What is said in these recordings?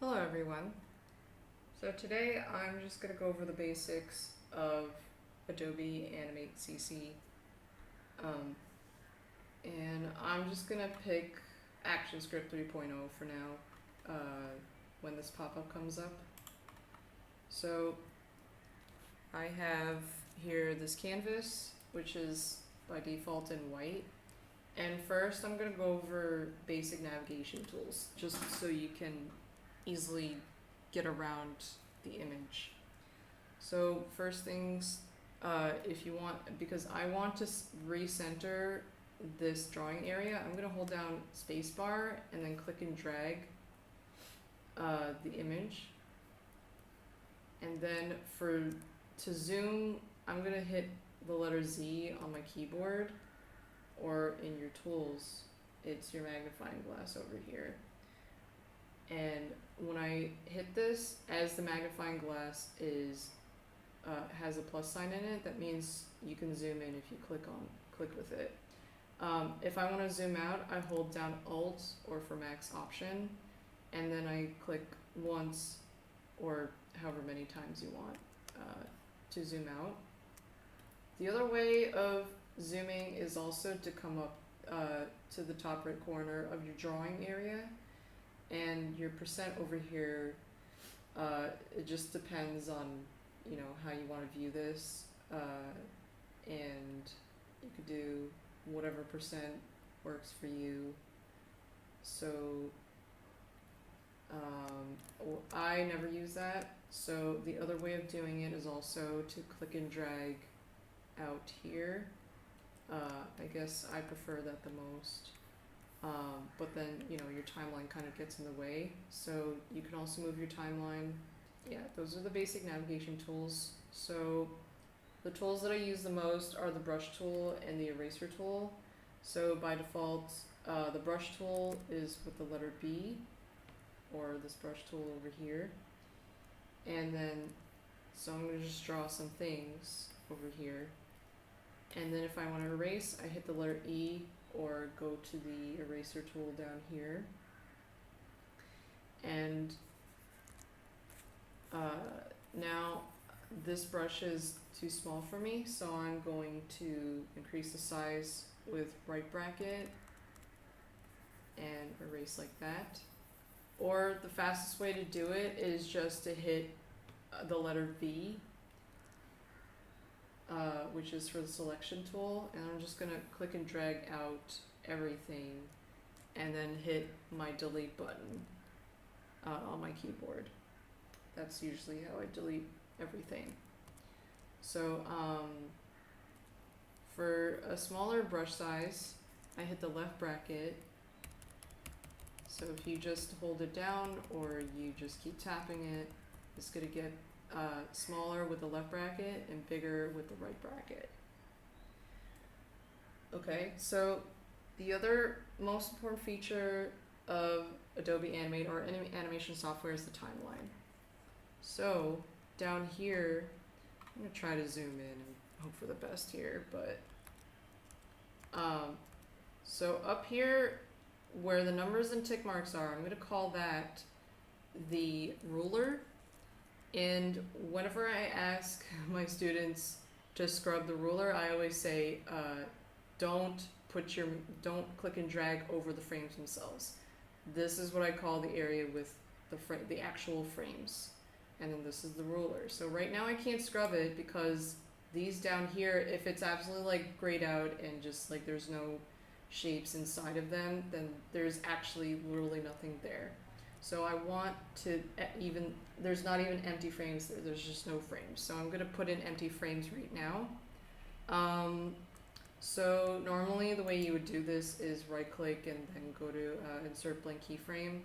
Hello everyone. So today I'm just going to go over the basics of Adobe Animate CC. And I'm just going to pick ActionScript 3.0 for now when this pop-up comes up. So I have here this canvas, which is by default in white. And first I'm going to go over basic navigation tools, just so you can easily get around the image. So first things, if you want, because I want to recenter this drawing area, I'm going to hold down spacebar and then click and drag the image. And then to zoom, I'm going to hit the letter Z on my keyboard, or in your tools, it's your magnifying glass over here. And when I hit this, as the magnifying glass has a plus sign in it, that means you can zoom in if you click with it. If I want to zoom out, I hold down Alt or for Max Option, and then I click once or however many times you want to zoom out. The other way of zooming is also to come up to the top right corner of your drawing area, and your percent over here, it just depends on how you want to view this, and you could do whatever percent works for you. So I never use that, so the other way of doing it is also to click and drag out here. I guess I prefer that the most, but then your timeline kind of gets in the way, so you can also move your timeline. Yeah, those are the basic navigation tools. So the tools that I use the most are the brush tool and the eraser tool. So by default, the brush tool is with the letter B, or this brush tool over here. And then, so I'm going to just draw some things over here. And then if I want to erase, I hit the letter E or go to the eraser tool down here. And now this brush is too small for me, so I'm going to increase the size with right bracket and erase like that. Or the fastest way to do it is just to hit the letter V, which is for the selection tool, and I'm just going to click and drag out everything and then hit my delete button on my keyboard. That's usually how I delete everything. So for a smaller brush size, I hit the left bracket. So if you just hold it down or you just keep tapping it, it's going to get smaller with the left bracket and bigger with the right bracket. Okay, so the other most important feature of Adobe Animate or any animation software is the timeline. So down here, I'm going to try to zoom in and hope for the best here, but so up here where the numbers and tick marks are, I'm going to call that the ruler. And whenever I ask my students to scrub the ruler, I always say, don't click and drag over the frames themselves. This is what I call the area with the actual frames. And then this is the ruler. So right now I can't scrub it because these down here, if it's absolutely like grayed out and just like there's no shapes inside of them, then there's actually literally nothing there. So I want to there's not even empty frames there, there's just no frames. So I'm gonna put in empty frames right now. So normally the way you would do this is right click and then go to insert blank keyframe.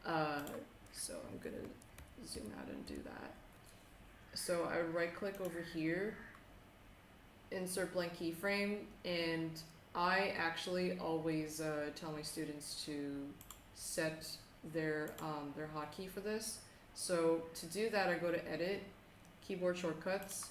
So I'm gonna zoom out and do that. So I would right click over here, insert blank keyframe, and I actually always tell my students to set their hotkey for this. So to do that, I go to Edit, Keyboard Shortcuts,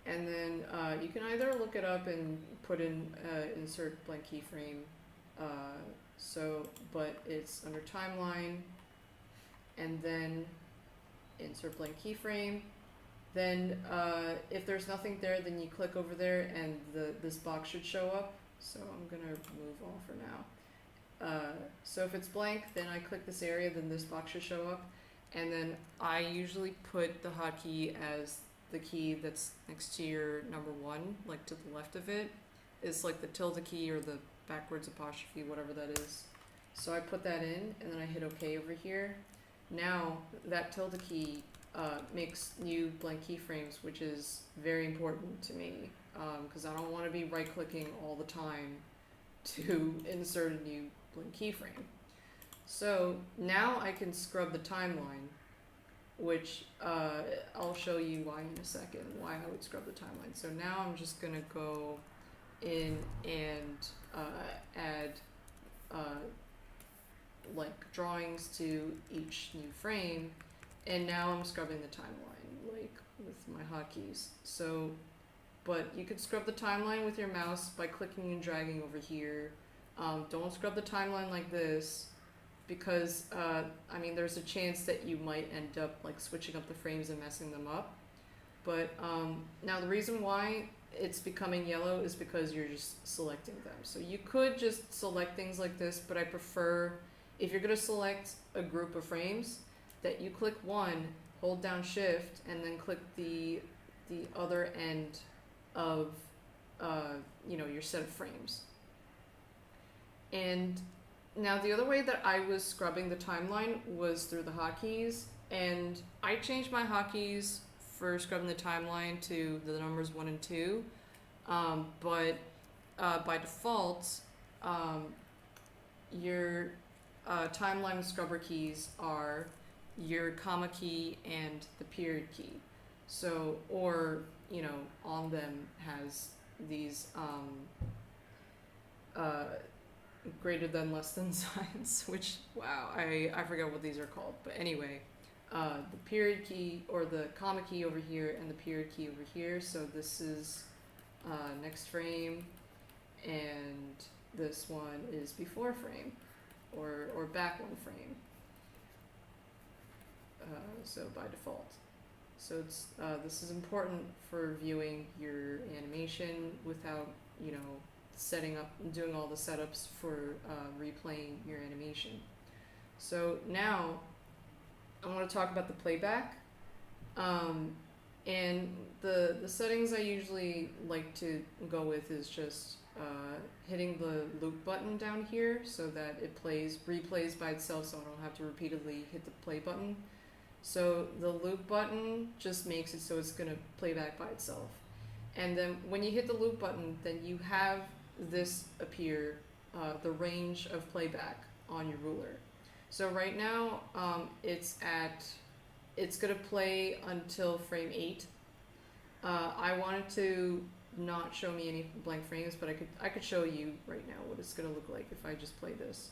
and then you can either look it up and put in insert blank keyframe, but it's under Timeline, and then insert blank keyframe. Then if there's nothing there, then you click over there and this box should show up. So I'm gonna move all for now. So if it's blank, then I click this area, then this box should show up. And then I usually put the hotkey as the key that's next to your number 1, like to the left of it. It's like the tilde key or the backwards apostrophe, whatever that is. So I put that in, and then I hit OK over here. Now that tilde key makes new blank keyframes, which is very important to me, because I don't want to be right-clicking all the time to insert a new blank keyframe. So now I can scrub the timeline, which I'll show you why in a second, why I would scrub the timeline. So now I'm just going to go in and add like drawings to each new frame, and now I'm scrubbing the timeline like with my hotkeys. So, but you could scrub the timeline with your mouse by clicking and dragging over here. Don't scrub the timeline like this, because I mean there's a chance that you might end up like switching up the frames and messing them up. But now the reason why it's becoming yellow is because you're just selecting them. So you could just select things like this, but I prefer, if you're going to select a group of frames, that you click one, hold down shift, and then click the other end of you know, your set of frames. And now the other way that I was scrubbing the timeline was through the hotkeys, and I changed my hotkeys for scrubbing the timeline to the numbers 1 and 2, but by default your timeline scrubber keys are your comma key and the period key. So, or you know, on them has these greater than, less than signs, which, wow, I forgot what these are called. But anyway, the period key or the comma key over here and the period key over here. So this is next frame, and this one is before frame, or back 1 frame. So by default. So it's this is important for viewing your animation without, you know, setting up and doing all the setups for replaying your animation. So now I want to talk about the playback, and the settings I usually like to go with is just hitting the loop button down here so that it replays by itself, so I don't have to repeatedly hit the play button. So the loop button just makes it so it's going to play back by itself. And then when you hit the loop button, then you have this appear, the range of playback on your ruler. So right now it's going to play until frame 8. I wanted to not show me any blank frames, but I could show you right now what it's going to look like if I just play this.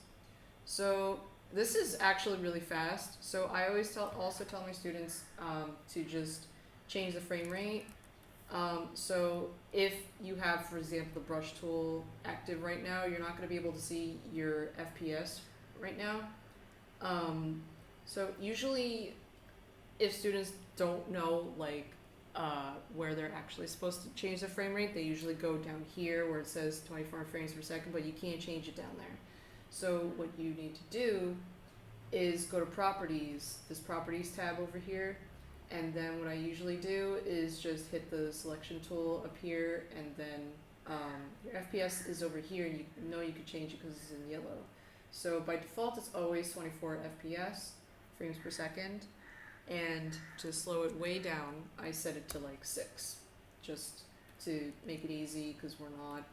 So this is actually really fast. So I always also tell my students to just change the frame rate. So if you have, for example, the brush tool active right now, you're not going to be able to see your FPS right now. So usually if students don't know like where they're actually supposed to change the frame rate, they usually go down here where it says 24 frames per second, but you can't change it down there. So what you need to do is go to properties, this properties tab over here, and then what I usually do is just hit the selection tool up here, and then your FPS is over here, and you know you could change it because it's in yellow. So by default it's always 24 FPS, frames per second, and to slow it way down I set it to like 6, just to make it easy because we're not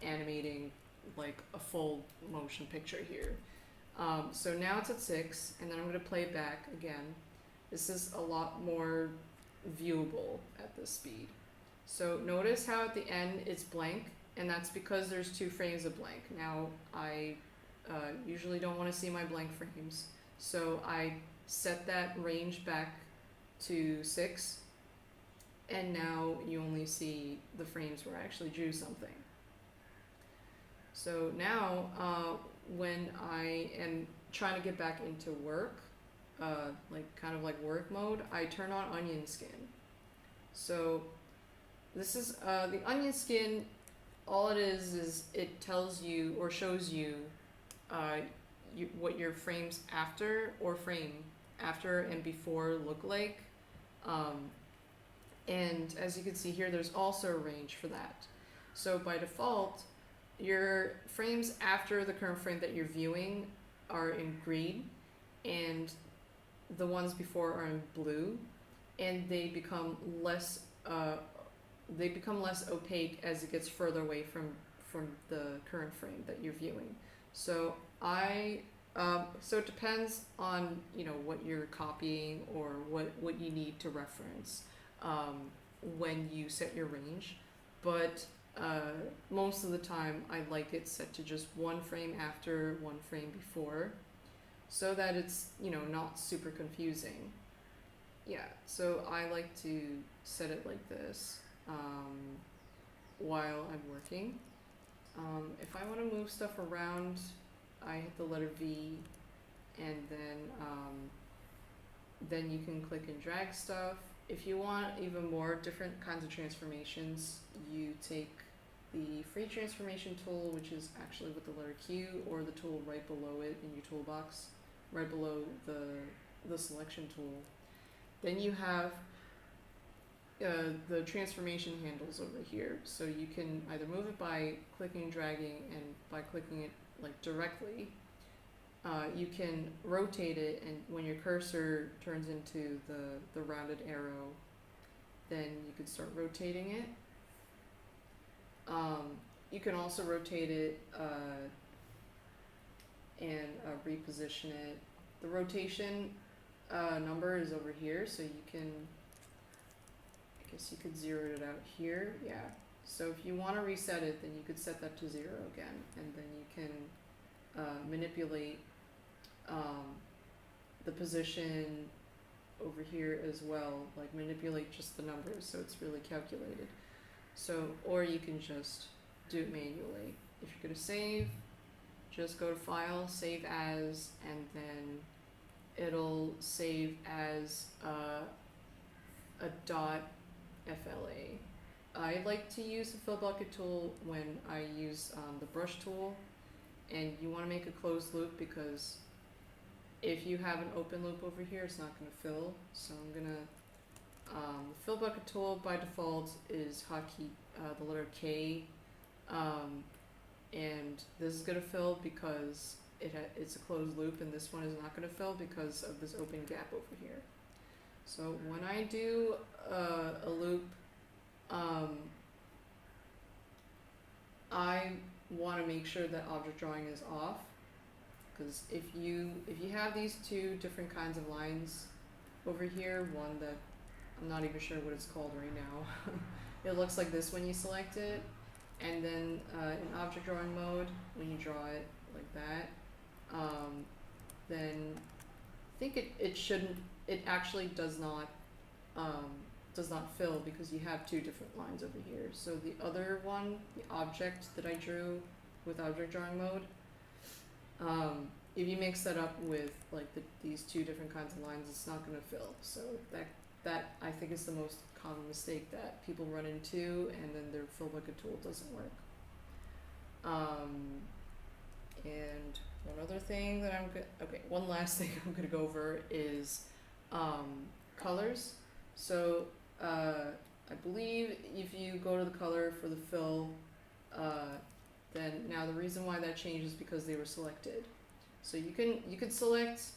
animating like a full motion picture here. So now it's at 6, and then I'm going to play it back again. This is a lot more viewable at this speed. So notice how at the end it's blank, and that's because there's 2 frames of blank. Now I usually don't want to see my blank frames, so I set that range back to 6, and now you only see the frames where I actually drew something. So now when I am trying to get back into work, like kind of like work mode, I turn on onion skin. So this is the onion skin. All it is it tells you or shows you, what your frames after or frame after and before look like. And as you can see here, there's also a range for that. So by default, your frames after the current frame that you're viewing are in green, and the ones before are in blue, and they become less opaque as it gets further away from the current frame that you're viewing. So so it depends on what you're copying or what you need to reference when you set your range, but most of the time I like it set to just one frame after, one frame before, so that it's not super confusing. Yeah, so I like to set it like this while I'm working. If I want to move stuff around, I hit the letter V, and then you can click and drag stuff. If you want even more different kinds of transformations, you take the free transformation tool, which is actually with the letter Q, or the tool right below it in your toolbox, right below the selection tool. Then you have the transformation handles over here, so you can either move it by clicking, dragging, and by clicking it like directly. You can rotate it, and when your cursor turns into the rounded arrow, then you can start rotating it. You can also rotate it and reposition it. The rotation number is over here, so you can, I guess you could zero it out here. Yeah. So if you want to reset it, then you could set that to 0 again, and then you can manipulate the position over here as well, like manipulate just the numbers so it's really calculated. So, or you can just do it manually. If you're going to save, just go to File, Save As, and then it'll save as a .fla. I like to use the fill bucket tool when I use the brush tool, and you want to make a closed loop because if you have an open loop over here, it's not going to fill. So I'm going to, the fill bucket tool by default is hotkey, the letter K, and this is going to fill because it's a closed loop, and this one is not going to fill because of this open gap over here. So when I do a loop, I want to make sure that object drawing is off, because if you have these two different kinds of lines over here, one that I'm not even sure what it's called right now, it looks like this when you select it, and then in object drawing mode, when you draw it like that, then I think it actually does not fill because you have two different lines over here. So the other one, the object that I drew with object drawing mode, if you mix that up with like these two different kinds of lines, it's not going to fill. So that I think is the most common mistake that people run into, and then their fill bucket tool doesn't work. And one other thing that one last thing I'm going to go over is colors. So I believe if you go to the color for the fill, then now the reason why that changed is because they were selected. So you could select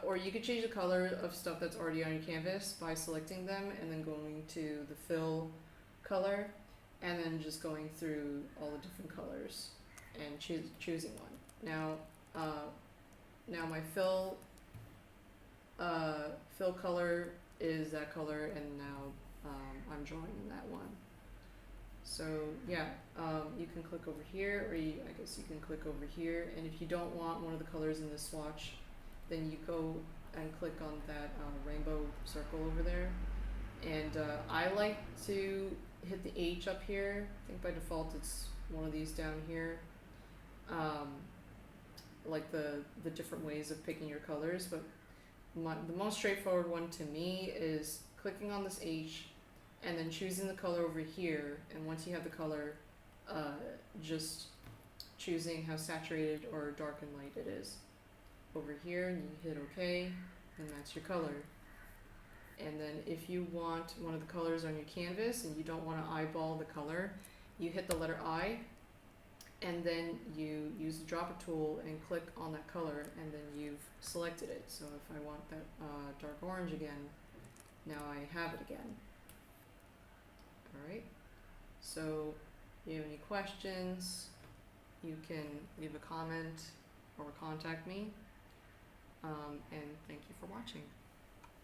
or you could change the color of stuff that's already on your canvas by selecting them and then going to the fill color and then just going through all the different colors and choosing one. Now my fill color is that color, and now I'm drawing in that one. So yeah, you can click over here, or I guess you can click over here, and if you don't want one of the colors in this swatch, then you go and click on that rainbow circle over there. And I like to hit the H up here. I think by default it's one of these down here. Like the different ways of picking your colors, but the most straightforward one to me is clicking on this H and then choosing the color over here, and once you have the color, just choosing how saturated or dark and light it is over here, and you hit OK, and that's your color. And then if you want one of the colors on your canvas and you don't want to eyeball the color, you hit the letter I, and then you use the dropper tool and click on that color, and then you've selected it. So if I want that dark orange again, now I have it again. Alright, so if you have any questions, you can leave a comment or contact me, and thank you for watching.